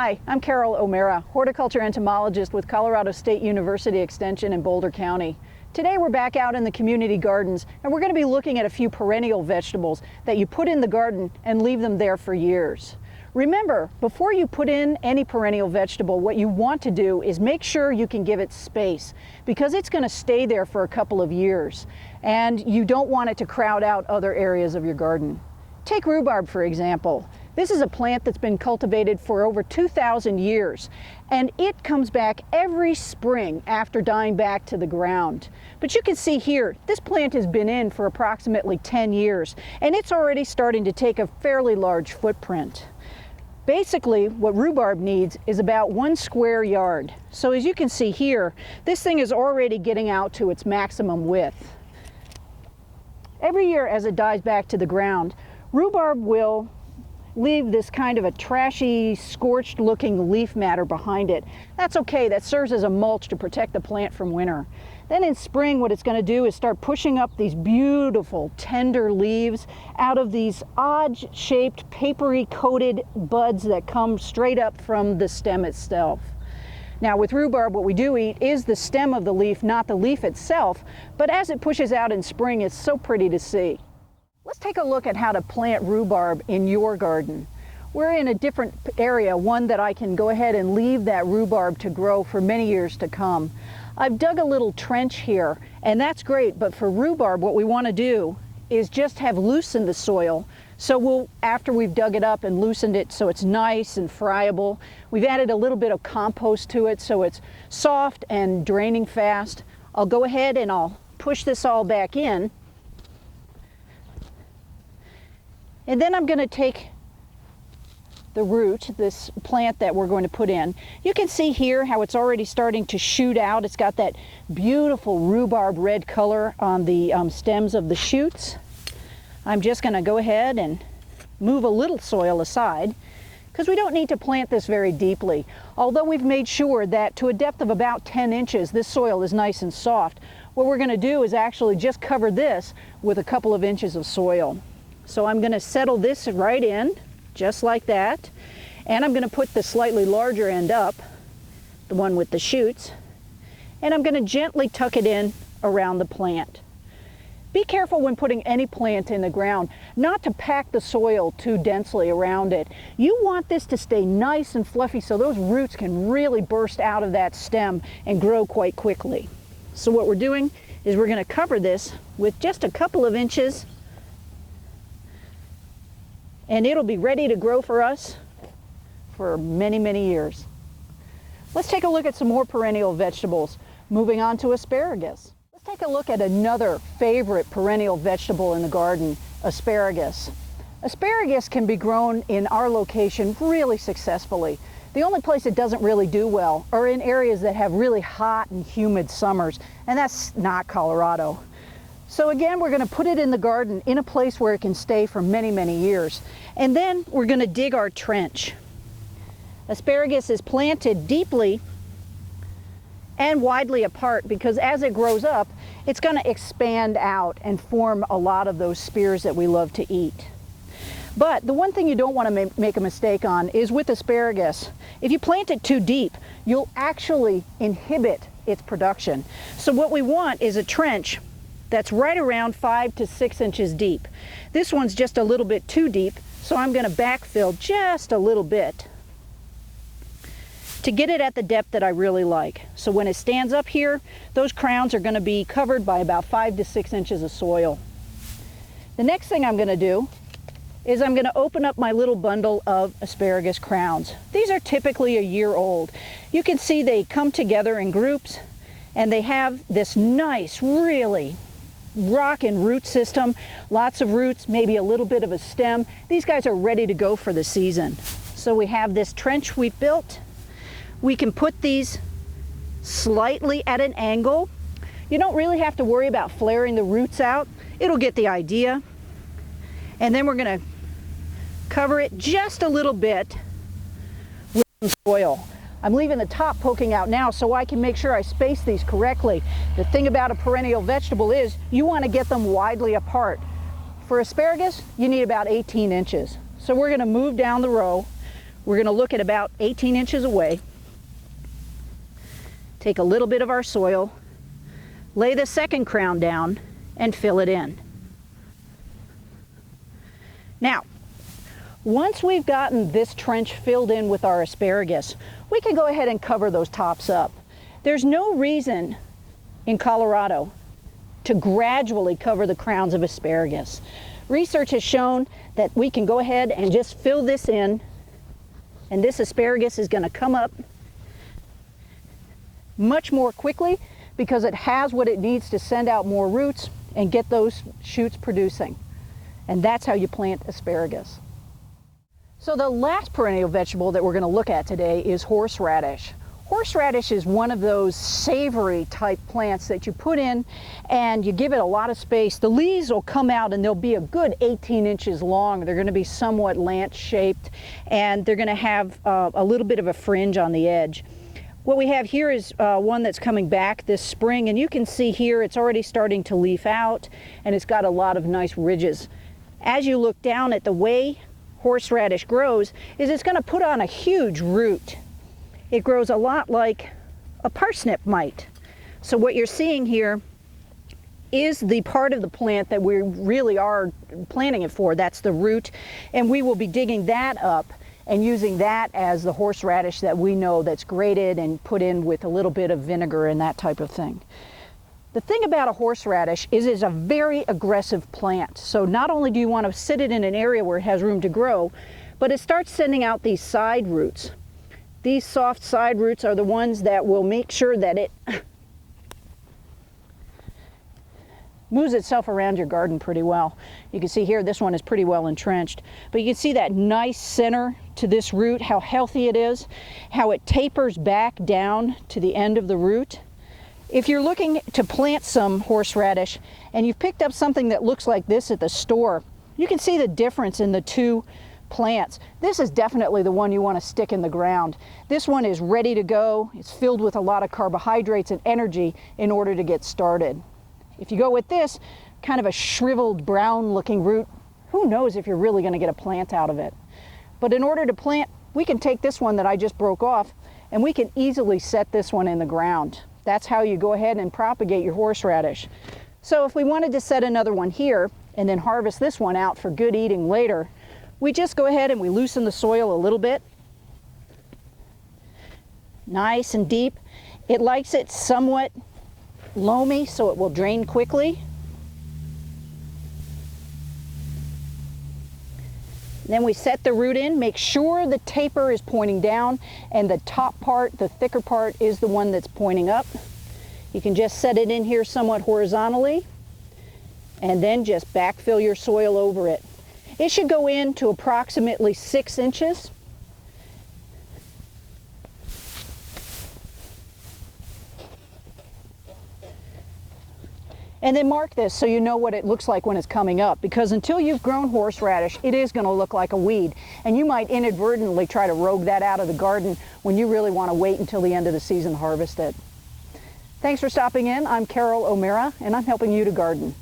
Hi, I'm Carol O'Mara, horticulture entomologist with Colorado State University Extension in Boulder County. Today we're back out in the community gardens and we're going to be looking at a few perennial vegetables that you put in the garden and leave them there for years. Remember, before you put in any perennial vegetable, what you want to do is make sure you can give it space because it's going to stay there for a couple of years and you don't want it to crowd out other areas of your garden. Take rhubarb, for example. This is a plant that's been cultivated for over 2,000 years, and it comes back every spring after dying back to the ground. But you can see here, this plant has been in for approximately 10 years, and it's already starting to take a fairly large footprint. Basically, what rhubarb needs is about 1 square yard. So as you can see here, this thing is already getting out to its maximum width. Every year as it dies back to the ground, rhubarb will leave this kind of a trashy, scorched looking leaf matter behind it. That's okay, that serves as a mulch to protect the plant from winter. Then in spring, what it's going to do is start pushing up these beautiful, tender leaves out of these odd-shaped, papery coated buds that come straight up from the stem itself. Now with rhubarb, what we do eat is the stem of the leaf, not the leaf itself, but as it pushes out in spring, it's so pretty to see. Let's take a look at how to plant rhubarb in your garden. We're in a different area, one that I can go ahead and leave that rhubarb to grow for many years to come. I've dug a little trench here, and that's great, but for rhubarb, what we want to do is just have loosened the soil. So after we've dug it up and loosened it so it's nice and friable, we've added a little bit of compost to it so it's soft and draining fast. I'll go ahead and I'll push this all back in. And then I'm going to take the root, this plant that we're going to put in. You can see here how it's already starting to shoot out. It's got that beautiful rhubarb red color on the stems of the shoots. I'm just going to go ahead and move a little soil aside because we don't need to plant this very deeply. Although we've made sure that to a depth of about 10 inches, this soil is nice and soft. What we're going to do is actually just cover this with a couple of inches of soil. So I'm going to settle this right in, just like that. And I'm going to put the slightly larger end up, the one with the shoots, and I'm going to gently tuck it in around the plant. Be careful when putting any plant in the ground, not to pack the soil too densely around it. You want this to stay nice and fluffy so those roots can really burst out of that stem and grow quite quickly. So what we're doing is we're going to cover this with just a couple of inches, and it'll be ready to grow for us for many, many years. Let's take a look at some more perennial vegetables. Moving on to asparagus. Let's take a look at another favorite perennial vegetable in the garden, asparagus. Asparagus can be grown in our location really successfully. The only place it doesn't really do well are in areas that have really hot and humid summers, and that's not Colorado. So again, we're going to put it in the garden in a place where it can stay for many, many years. And then we're going to dig our trench. Asparagus is planted deeply and widely apart because as it grows up, it's going to expand out and form a lot of those spears that we love to eat. But the one thing you don't want to make a mistake on is with asparagus. If you plant it too deep, you'll actually inhibit its production. So what we want is a trench that's right around 5 to 6 inches deep. This one's just a little bit too deep, so I'm going to backfill just a little bit to get it at the depth that I really like. So when it stands up here, those crowns are going to be covered by about 5 to 6 inches of soil. The next thing I'm going to do is I'm going to open up my little bundle of asparagus crowns. These are typically a year old. You can see they come together in groups and they have this nice, really rockin' root system, lots of roots, maybe a little bit of a stem. These guys are ready to go for the season. So we have this trench we've built. We can put these slightly at an angle. You don't really have to worry about flaring the roots out. It'll get the idea. And then we're going to cover it just a little bit with some soil. I'm leaving the top poking out now so I can make sure I space these correctly. The thing about a perennial vegetable is you want to get them widely apart. For asparagus, you need about 18 inches. So we're going to move down the row. We're going to look at about 18 inches away. Take a little bit of our soil, lay the second crown down, and fill it in. Now, once we've gotten this trench filled in with our asparagus, we can go ahead and cover those tops up. There's no reason in Colorado to gradually cover the crowns of asparagus. Research has shown that we can go ahead and just fill this in, and this asparagus is going to come up much more quickly because it has what it needs to send out more roots and get those shoots producing. And that's how you plant asparagus. So the last perennial vegetable that we're going to look at today is horseradish. Horseradish is one of those savory type plants that you put in and you give it a lot of space. The leaves will come out and they'll be a good 18 inches long. They're going to be somewhat lance shaped and they're going to have a little bit of a fringe on the edge. What we have here is one that's coming back this spring, and you can see here it's already starting to leaf out and it's got a lot of nice ridges. As you look down at the way horseradish grows, is it's going to put on a huge root. It grows a lot like a parsnip might. So what you're seeing here is the part of the plant that we really are planting it for. That's the root, and we will be digging that up and using that as the horseradish that we know that's grated and put in with a little bit of vinegar and that type of thing. The thing about a horseradish is it's a very aggressive plant. So not only do you want to sit it in an area where it has room to grow, but it starts sending out these side roots. These soft side roots are the ones that will make sure that it moves itself around your garden pretty well. You can see here this one is pretty well entrenched, but you can see that nice center to this root, how healthy it is, how it tapers back down to the end of the root. If you're looking to plant some horseradish and you've picked up something that looks like this at the store, you can see the difference in the two plants. This is definitely the one you want to stick in the ground. This one is ready to go. It's filled with a lot of carbohydrates and energy in order to get started. If you go with this, kind of a shriveled brown looking root, who knows if you're really going to get a plant out of it. But in order to plant, we can take this one that I just broke off and we can easily set this one in the ground. That's how you go ahead and propagate your horseradish. So if we wanted to set another one here and then harvest this one out for good eating later, we just go ahead and we loosen the soil a little bit. Nice and deep. It likes it somewhat loamy so it will drain quickly. Then we set the root in, make sure the taper is pointing down and the top part, the thicker part, is the one that's pointing up. You can just set it in here somewhat horizontally and then just backfill your soil over it. It should go in to approximately 6 inches. And then mark this so you know what it looks like when it's coming up, because until you've grown horseradish, it is going to look like a weed, and you might inadvertently try to rogue that out of the garden when you really want to wait until the end of the season to harvest it. Thanks for stopping in. I'm Carol O'Meara, and I'm helping you to garden.